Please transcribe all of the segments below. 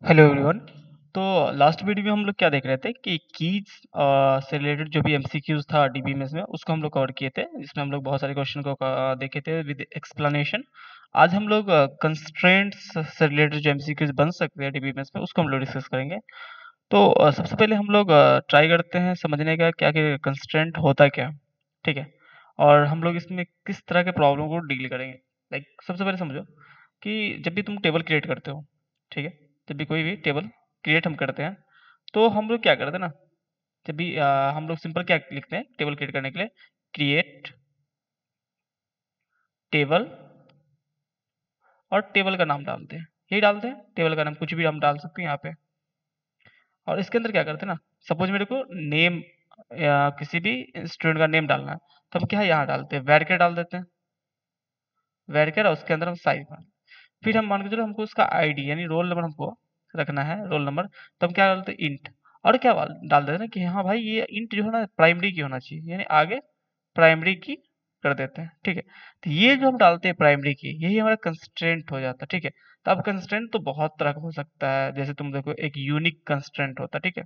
Hello everyone. तो last video में हम लोग क्या देख रहे थे कि कीज से रिलेटेड जो भी एमसीक्यूज था डीबीएमएस में उसको हम लोग कवर किए थे, जिसमें हम लोग बहुत सारे क्वेश्चन को देखे थे विद एक्सप्लेनेशन। आज हम लोग कंस्ट्रेंट्स से रिलेटेड जो एमसीक्यूज बन सकते हैं डीबीएमएस में उसको हम लोग डिस्कस करेंगे। तो सबसे पहले हम लोग ट्राई करते हैं समझने का क्या कि कंस्ट्रेंट होता क्या है, ठीक है, और हम लोग इसमें किस तरह के प्रॉब्लम को डील करेंगे। लाइक सबसे पहले समझो कि जब भी तुम टेबल क्रिएट करते हो, ठीक है, जब भी कोई भी टेबल क्रिएट हम करते हैं तो हम लोग क्या करते हैं ना, जब भी हम लोग सिंपल क्या लिखते हैं टेबल क्रिएट करने के लिए, क्रिएट टेबल और टेबल का नाम डालते हैं, यही डालते हैं, टेबल का नाम कुछ भी हम डाल सकते हैं यहाँ पे। और इसके अंदर क्या करते हैं ना, सपोज मेरे को नेम या किसी भी स्टूडेंट का नेम डालना है तो हम क्या यहाँ डालते हैं, वैर डाल देते हैं, वैर और उसके अंदर हम साइज मान, फिर हम मान के चलो हमको उसका आईडी यानी रोल नंबर हमको रखना है, रोल नंबर, तो हम क्या डालते हैं इंट। और क्या डाल देते हैं ना कि हाँ भाई ये इंट जो है ना प्राइमरी की होना चाहिए, यानी आगे प्राइमरी की कर देते हैं, ठीक है। तो ये जो हम डालते हैं प्राइमरी की यही हमारा कंस्ट्रेंट हो जाता है, ठीक है। तो अब कंस्ट्रेंट तो बहुत तरह का हो सकता है, जैसे तुम देखो एक यूनिक कंस्ट्रेंट होता है, ठीक है,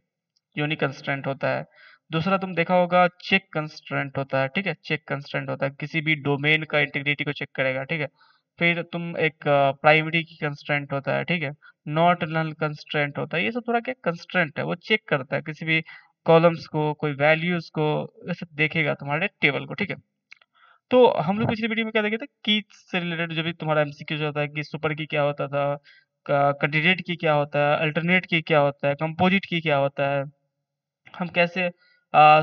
यूनिक कंस्ट्रेंट होता है। दूसरा तुम देखा होगा चेक कंस्ट्रेंट होता है, ठीक है, चेक कंस्ट्रेंट होता है किसी भी डोमेन का इंटीग्रिटी को चेक करेगा, ठीक है। फिर तुम एक प्राइमरी की कंस्ट्रेंट होता है, ठीक है, नॉट नल कंस्ट्रेंट होता है, ये सब थोड़ा क्या कंस्ट्रेंट है, वो चेक करता है किसी भी कॉलम्स को, कोई वैल्यूज को, ये सब देखेगा तुम्हारे टेबल को, ठीक है। तो हम लोग पिछली वीडियो में क्या देखे थे की से रिलेटेड, जो भी तुम्हारा एमसीक्यू होता है कि सुपर की क्या होता था, कैंडिडेट की क्या होता है, अल्टरनेट की क्या होता है, कंपोजिट की क्या होता है, हम कैसे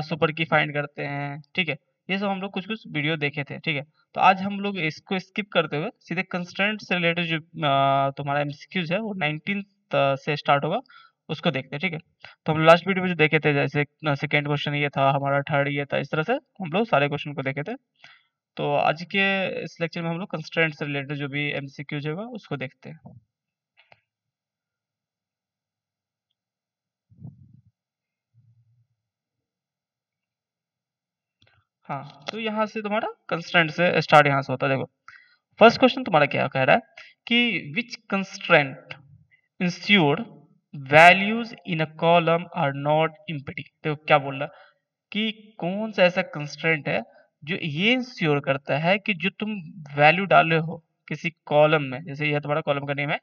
सुपर की फाइंड करते हैं, ठीक है। ये सब हम लोग कुछ कुछ वीडियो देखे थे, ठीक है। तो आज हम लोग इसको स्किप करते हुए सीधे कंस्ट्रेंट से रिलेटेड जो तुम्हारा एमसीक्यूज है वो 19 से स्टार्ट होगा, उसको देखते हैं, ठीक है। तो हम लास्ट वीडियो में जो देखे थे, जैसे सेकेंड क्वेश्चन ये था हमारा, थर्ड ये था, इस तरह से हम लोग सारे क्वेश्चन को देखे थे। तो आज के इस लेक्चर में हम लोग कंस्ट्रेंट से रिलेटेड जो भी एमसीक्यूज होगा उसको देखते हैं। हाँ, तो यहाँ से तुम्हारा कंस्ट्रेंट से स्टार्ट यहाँ से होता है, देखो। फर्स्ट क्वेश्चन तुम्हारा क्या कह रहा है कि which constraint ensure values in a column are not empty. देखो क्या बोल रहा है कि कौन सा ऐसा कंस्ट्रेंट है जो ये इंश्योर करता है कि जो तुम वैल्यू डाले हो किसी कॉलम में, जैसे यह तुम्हारा कॉलम का नेम है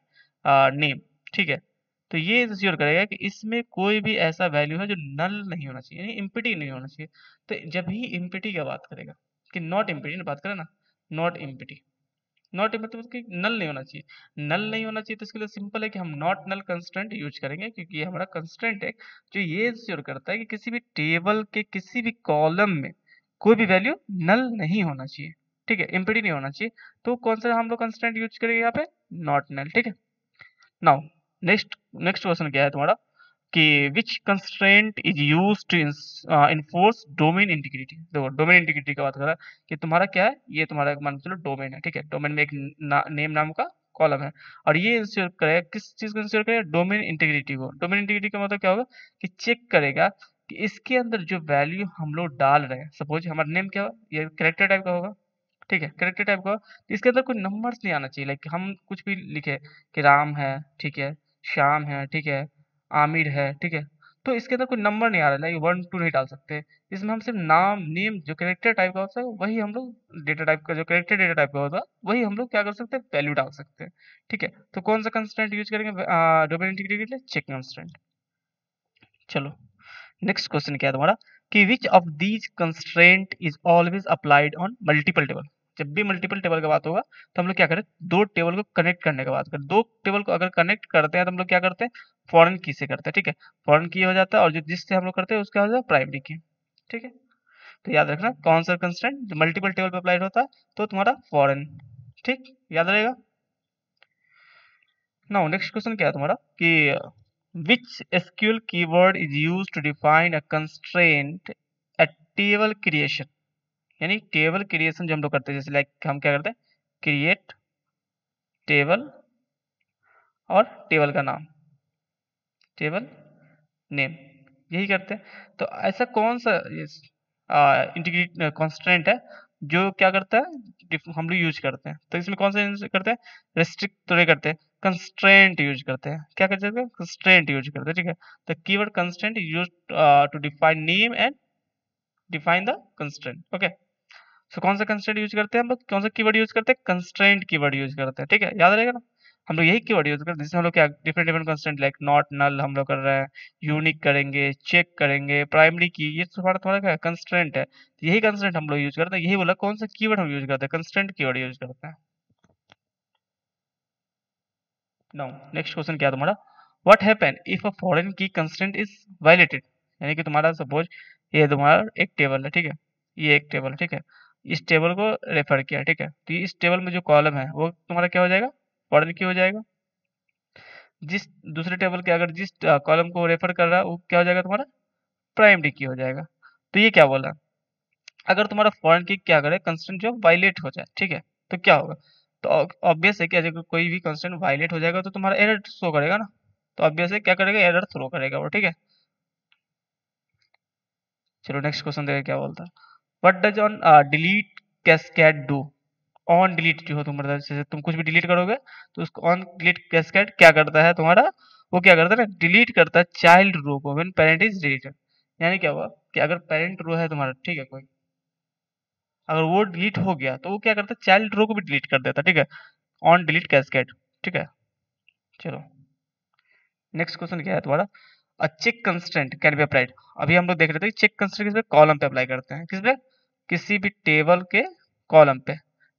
नेम, ठीक है, तो ये इंश्योर करेगा कि इसमें कोई भी ऐसा वैल्यू है जो नल नहीं होना चाहिए, यानी एम्प्टी नहीं होना चाहिए। तो जब ही एम्प्टी की बात करेगा कि नॉट एम्प्टी बात करें ना, नॉट एम्प्टी, नॉट मतलब कि नल नहीं होना चाहिए, नल नहीं होना चाहिए, तो इसके लिए सिंपल है कि हम नॉट नल कंस्ट्रेंट यूज करेंगे, क्योंकि ये हमारा कंस्ट्रेंट है जो ये इंश्योर करता है कि किसी भी टेबल के किसी भी कॉलम में कोई भी वैल्यू नल नहीं होना चाहिए, ठीक है, एम्प्टी नहीं होना चाहिए। तो कौन सा हम लोग कंस्ट्रेंट यूज करेंगे यहाँ पे, नॉट नल, ठीक है। नाउ नेक्स्ट नेक्स्ट क्वेश्चन क्या है तुम्हारा कि which constraint is use to enforce domain integrity. देखो डोमेन इंटीग्रिटी की बात कर रहा है कि तुम्हारा क्या है, ये तुम्हारा मान के चलो डोमेन है, ठीक है, डोमेन में एक नेम नाम का कॉलम है, और ये इंश्योर करेगा किस चीज को, इंश्योर करेगा डोमेन इंटीग्रिटी को। डोमेन इंटीग्रिटी का मतलब क्या होगा कि चेक करेगा कि इसके अंदर जो वैल्यू हम लोग डाल रहे हैं, सपोज हमारा नेम क्या होगा, ये कैरेक्टर टाइप का होगा, ठीक है, कैरेक्टर टाइप का, तो इसके अंदर कोई नंबर्स नहीं आना चाहिए। लाइक हम कुछ भी लिखे कि राम है, ठीक है, श्याम है, ठीक है, आमिर है, ठीक है, तो इसके अंदर कोई नंबर नहीं आ रहा है, लाइक वन टू नहीं डाल सकते। इसमें हम सिर्फ नाम नेम जो कैरेक्टर टाइप का होता है वही हम लोग डेटा टाइप का, जो कैरेक्टर डेटा टाइप का होता है वही हम लोग क्या कर सकते हैं, वैल्यू डाल सकते हैं, ठीक है। तो कौन सा कंस्ट्रेंट यूज करेंगे डोमेन इंटीग्रिटी के लिए, चेक कंस्ट्रेंट। चलो नेक्स्ट क्वेश्चन क्या है तुम्हारा कि which of these constraint is always applied on multiple table. जब भी मल्टीपल टेबल का बात होगा तो हम लोग क्या करें, दो टेबल को कनेक्ट करने का बात करें, दो टेबल को अगर कनेक्ट करते हैं तो हम लोग क्या करते हैं, फॉरेन की से करते हैं, ठीक है, फॉरेन की हो जाता है, और जो जिससे हम लोग करते हैं उसका हो जाता है प्राइमरी की, ठीक है। तो याद रखना कौन सा कंस्ट्रेंट जो मल्टीपल टेबल पे अप्लाइड होता है, तो तुम्हारा फॉरेन, ठीक, याद रहेगा। नाउ नेक्स्ट क्वेश्चन क्या है तुम्हारा कि which SQL keyword is used to define a constraint at table creation। यानी टेबल क्रिएशन जो हम लोग करते हैं, जैसे लाइक हम क्या करते हैं, क्रिएट टेबल और टेबल का नाम, टेबल नेम, यही करते हैं। तो ऐसा कौन सा इंटीग्रेट कॉन्स्टेंट है जो क्या करता है, हम लोग यूज करते हैं, तो इसमें कौन सा यूज करते हैं, रेस्ट्रिक्ट तो नहीं करते हैं, कंस्ट्रेंट यूज करते हैं। क्या करते हैं? कंस्ट्रेंट यूज करते हैं, ठीक है। The keyword constraint use to define name and define the constraint. Okay, so कौन सा कंस्ट्रेंट यूज करते हैं हम लोग, कौन सा कीवर्ड यूज करते हैं? कंस्ट्रेंट कीवर्ड यूज करते हैं, ठीक है, याद रहेगा ना। हम लोग यही कीवर्ड यूज करते हैं जिसमें हम लोग क्या different different constraint like not null हम लोग कर रहे हैं, यूनिक करेंगे, चेक करेंगे, प्राइमरी की, ये तुम्हारा तुम्हारा क्या कंस्ट्रेंट है, तो यही कंस्ट्रेंट हम लोग यूज करते हैं। यही बोला कौन सा कीवर्ड हम यूज करते हैं, कंस्ट्रेंट कीवर्ड यूज करते हैं। नाउ नेक्स्ट क्वेश्चन क्या है तुम्हारा, what happen if a foreign की कंस्ट्रेंट इज वायलेटेड। यानी कि तुम्हारा सपोज ये तुम्हारा एक टेबल है, ठीक है, ये एक टेबल है, ठीक है, इस टेबल को रेफर किया, ठीक है, तो इस टेबल में जो कॉलम है वो तुम्हारा क्या हो जाएगा, फॉरेन की हो जाएगा। जिस दूसरे टेबल के अगर जिस कॉलम को रेफर कर रहा है वो क्या हो जाएगा तुम्हारा, प्राइमरी की हो जाएगा। तो ये क्या बोला, अगर तुम्हारा फॉरेन की क्या करे कंस्ट्रेंट जो वायलेट हो जाए, ठीक है, तो क्या होगा, तो ऑब्वियस है कि अगर कोई भी कंस्ट्रेंट वायलेट हो जाएगा तो तुम्हारा एरर शो करेगा ना, तो ऑब्वियस है क्या करेगा, एरर थ्रो करेगा वो, ठीक है। चलो नेक्स्ट क्वेश्चन देखिए क्या बोलता है, what does on delete cascade do. On delete जो हो तुम्हारा, जैसे तुम कुछ भी डिलीट करोगे तो उसको ऑन डिलीट कैस्केड क्या करता है तुम्हारा, वो क्या करता है ना, डिलीट करता है चाइल्ड रो को व्हेन पेरेंट इज डिलीटेड। यानी क्या हुआ कि अगर पेरेंट रो है तुम्हारा, ठीक है, कोई अगर वो डिलीट हो गया तो वो क्या करता है, चाइल्ड रो को भी डिलीट कर देता है, ठीक है, ऑन डिलीट कैस्केड, ठीक है। चलो नेक्स्ट क्वेश्चन क्या है तुम्हारा, a check constraint can be applied. अभी हम लोग देख रहे थे कि चेक कंस्ट्रेंट किस पे, कॉलम पे अप्लाई करते हैं, किस पे, किसी भी टेबल के कॉलम पे,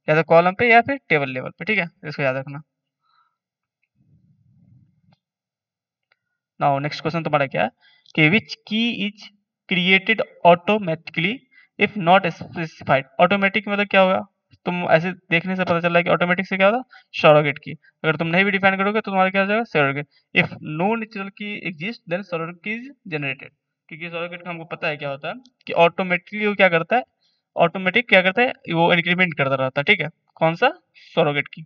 या तो कॉलम पे या फिर टेबल लेवल पे, ठीक है, इसको याद रखना। नाउ नेक्स्ट क्वेश्चन तुम्हारा क्या है कि विच की is created automatically if not specified. Automatic मतलब क्या होगा, तुम ऐसे देखने से पता चल रहा है कि ऑटोमेटिक से क्या होता है, सरोगेट की। अगर तुम नहीं भी डिफाइन करोगे तो तुम्हारा क्या हो जाएगा, सरोगेट। इफ नो नेचुरल की एग्जिस्ट देन सरोगेट की इज जनरेटेड। क्योंकि सरोगेट का हमको पता है क्या होता है कि ऑटोमेटिकली वो क्या करता है, ऑटोमेटिक क्या करता है, वो इंक्रीमेंट करता रहता है, ठीक है, कौन सा, सरोगेट की।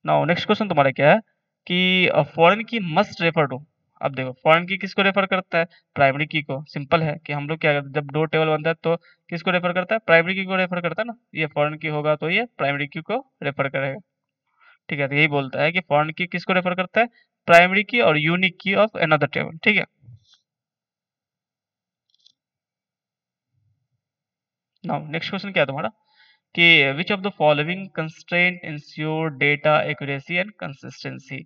नाउ नेक्स्ट क्वेश्चन तुम्हारा क्या है कि फॉरेन की मस्ट रेफर टू। अब देखो फॉरेन की किसको रेफर करता है, प्राइमरी की को। सिंपल है कि हम लोग क्या करते हैं, जब दो टेबल बनता है तो किसको रेफर करता है, प्राइमरी की को रेफर करता है ना, ये फॉरेन की होगा तो ये प्राइमरी की को रेफर करेगा, ठीक है। तो यही बोलता है कि फॉरेन की किसको रेफर करता है, प्राइमरी की और यूनिक की ऑफ अनदर टेबल, ठीक है। नाउ नेक्स्ट क्वेश्चन क्या है तुम्हारा कि which of the following constraint ensure data accuracy and consistency.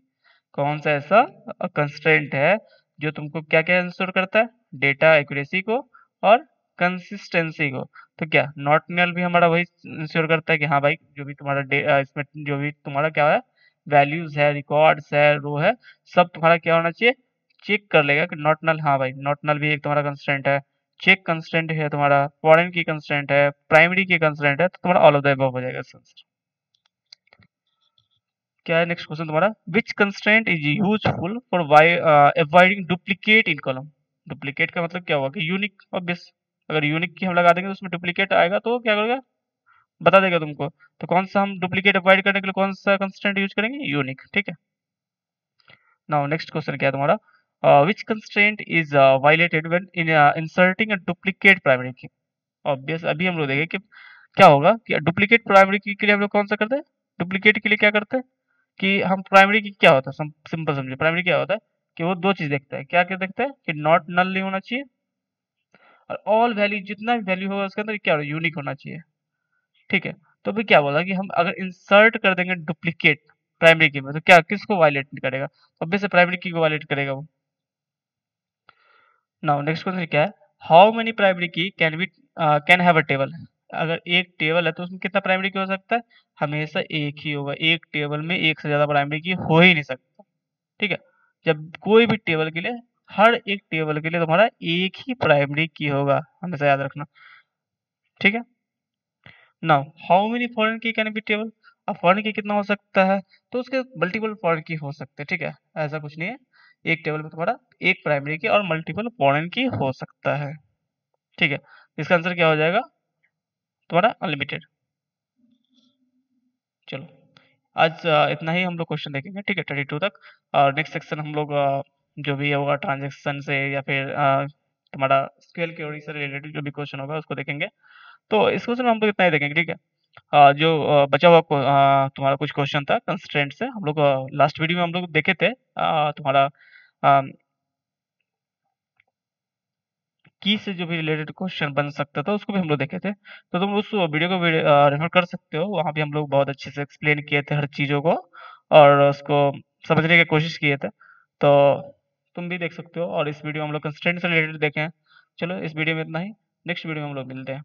कौन सा ऐसा कंस्ट्रेंट है जो तुमको क्या क्या इंश्योर करता है, डेटा एक्यूरेसी को और कंसिस्टेंसी को। तो क्या नॉट नल भी हमारा वही इंश्योर करता है कि हाँ भाई जो भी तुम्हारा इसमें जो भी तुम्हारा क्या है, वैल्यूज है, रिकॉर्ड्स है, रो है, सब तुम्हारा क्या होना चाहिए, चेक कर लेगा कि नॉट नल, हाँ भाई नॉट नल भी एक तुम्हारा कंस्ट्रेंट है, चेक कंस्ट्रेंट है तुम्हारा, फॉरेन की कंस्ट्रेंट है, प्राइमरी की कंस्ट्रेंट है, तो तुम्हारा ऑल ऑफ द अबव हो जाएगा इसका आंसर। क्या है नेक्स्ट क्वेश्चन तुम्हारा, which constraint is useful for avoiding duplicate in column. Duplicate का मतलब क्या हुआ कि यूनिक, ऑब्वियस, अगर यूनिक की हम लगा देंगे तो उसमें डुप्लीकेट आएगा तो क्या करेगा, बता देगा तुमको। तो कौन सा हम डुप्लीकेट अवॉइड करने के लिए कौन सा कंस्ट्रेंट यूज करेंगे, यूनिक, ठीक है। नाउ नेक्स्ट क्वेश्चन क्या है तुम्हारा, which constraint is violated when in inserting a duplicate primary key. Obvious अभी हम लोग देखें कि क्या होगा कि डुप्लीकेट प्राइमरी की के लिए हम लोग कौन सा करते हैं, डुप्लीकेट के लिए क्या करते हैं कि हम प्राइमरी की क्या होता है, सिंपल समझे, प्राइमरी क्या होता है कि वो दो चीज देखता है, क्या क्या देखता है कि नॉट नल नहीं होना चाहिए और ऑल वैल्यू जितना भी वैल्यू होगा उसके अंदर क्या यूनिक होना चाहिए, ठीक है। तो भी क्या बोला कि हम अगर इंसर्ट कर देंगे डुप्लीकेट प्राइमरी की में तो क्या किसको वायलेट करेगा, ऑब्वियस प्राइमरी की को वायलेट करेगा वो। नाउ नेक्स्ट क्वेश्चन क्या है, हाउ मेनी प्राइमरी की can be can have a table. अगर एक टेबल है तो उसमें कितना प्राइमरी की हो सकता है, हमेशा एक ही होगा, एक टेबल में एक से ज्यादा प्राइमरी की हो ही नहीं सकता, ठीक है। जब कोई भी टेबल के लिए, हर एक टेबल के लिए तुम्हारा एक ही प्राइमरी की होगा, हमेशा याद रखना, ठीक है। नाउ हाउ मेनी फॉरेन की कैन बी टेबल। अब फॉरेन की कितना हो सकता है, तो उसके मल्टीपल फॉरेन की हो सकते हैं, ठीक है, ऐसा कुछ नहीं है, एक टेबल में तुम्हारा एक प्राइमरी की और मल्टीपल फॉरेन की हो सकता है, ठीक है। इसका आंसर क्या हो जाएगा तुम्हारा, अनलिमिटेड। चलो आज इतना ही हम लोग क्वेश्चन देखेंगे, ठीक है, 32 तक। और नेक्स्ट सेक्शन हम लोग जो भी होगा ट्रांजेक्शन से या फिर तुम्हारा स्केल क्योरी से रिलेटेड जो भी क्वेश्चन होगा उसको देखेंगे। तो इस क्वेश्चन में हम लोग इतना ही देखेंगे, ठीक है। जो बचा हुआ तुम्हारा कुछ क्वेश्चन था कंस्ट्रेंट से, हम लोग लास्ट वीडियो में हम लोग देखे थे तुम्हारा की से जो भी रिलेटेड क्वेश्चन बन सकता था उसको भी हम लोग देखे थे। तो तुम उस वीडियो को रेफर कर सकते हो, वहाँ भी हम लोग बहुत अच्छे से एक्सप्लेन किए थे हर चीज़ों को और उसको समझने की कोशिश किए थे। तो तुम भी देख सकते हो और इस वीडियो में हम लोग कंस्ट्रेंट से रिलेटेड देखे हैं। चलो इस वीडियो में इतना ही, नेक्स्ट वीडियो में हम लोग मिलते हैं।